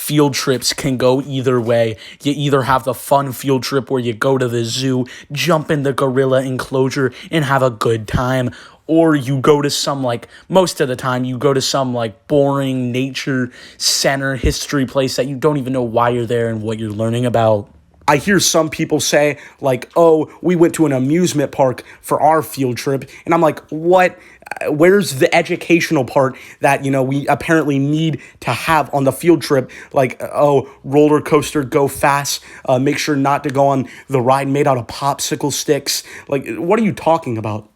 field trips can go either way. You either have the fun field trip where you go to the zoo, jump in the gorilla enclosure, and have a good time, or you go to some, like, most of the time, you go to some, like, boring nature center history place that you don't even know why you're there and what you're learning about. I hear some people say, like, oh, we went to an amusement park for our field trip. And I'm like, what? Where's the educational part that, we apparently need to have on the field trip? Like, oh, roller coaster, go fast. Make sure not to go on the ride made out of popsicle sticks. Like, what are you talking about?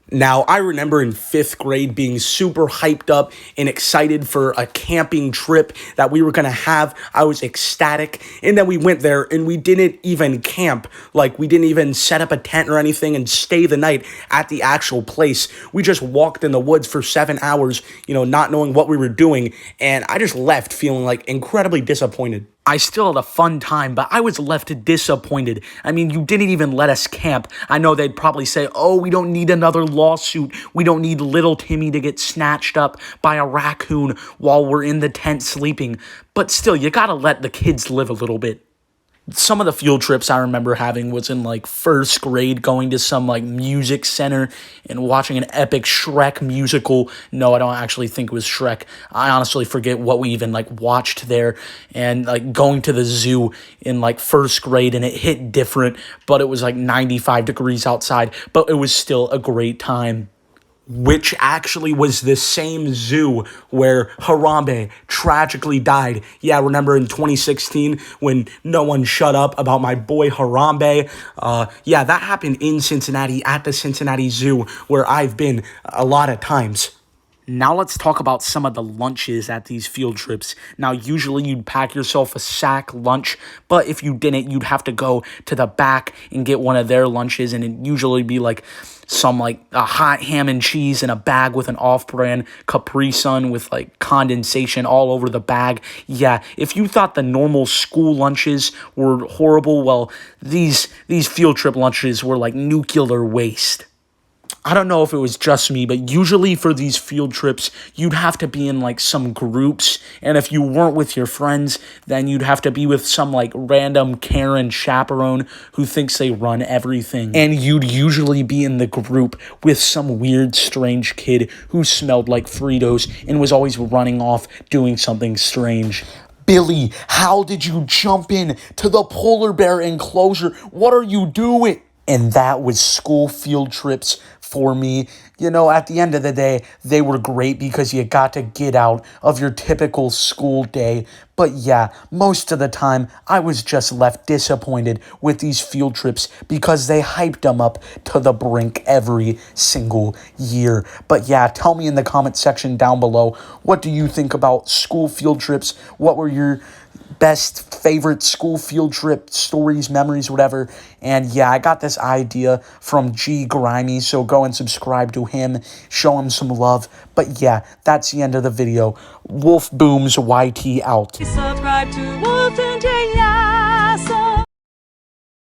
Now, I remember in 5th grade being super hyped up and excited for a camping trip that we were going to have. I was ecstatic. And then we went there and we didn't even camp. Like, we didn't even set up a tent or anything and stay the night at the actual place. We just walked in the woods for 7 hours, not knowing what we were doing. And I just left feeling like incredibly disappointed. I still had a fun time, but I was left disappointed. I mean, you didn't even let us camp. I know they'd probably say, oh, we don't need another lawsuit. We don't need little Timmy to get snatched up by a raccoon while we're in the tent sleeping. But still, you gotta let the kids live a little bit. Some of the field trips I remember having was in, like, 1st grade, going to some, like, music center and watching an epic Shrek musical. No, I don't actually think it was Shrek. I honestly forget what we even, like, watched there. And, like, going to the zoo in, like, 1st grade, and it hit different, but it was, like, 95 degrees outside, but it was still a great time. Which actually was the same zoo where Harambe tragically died. Yeah, remember in 2016 when no one shut up about my boy Harambe? Yeah, that happened in Cincinnati at the Cincinnati Zoo, where I've been a lot of times. Now let's talk about some of the lunches at these field trips. Now, usually you'd pack yourself a sack lunch, but if you didn't, you'd have to go to the back and get one of their lunches, and it'd usually be like some, like, a hot ham and cheese in a bag with an off-brand Capri Sun with, like, condensation all over the bag. Yeah, if you thought the normal school lunches were horrible, well, these field trip lunches were like nuclear waste. I don't know if it was just me, but usually for these field trips, you'd have to be in, like, some groups, and if you weren't with your friends, then you'd have to be with some, like, random Karen chaperone who thinks they run everything. And you'd usually be in the group with some weird, strange kid who smelled like Fritos and was always running off doing something strange. Billy, how did you jump in to the polar bear enclosure? What are you doing? And that was school field trips for me. At the end of the day, they were great because you got to get out of your typical school day. But yeah, most of the time, I was just left disappointed with these field trips because they hyped them up to the brink every single year. But yeah, tell me in the comment section down below, what do you think about school field trips? What were your best favorite school field trip stories, memories, whatever? And yeah, I got this idea from To Ggrimey, so go and subscribe to him, show him some love. But yeah, that's the end of the video. Wolf Booms YT out. Subscribe to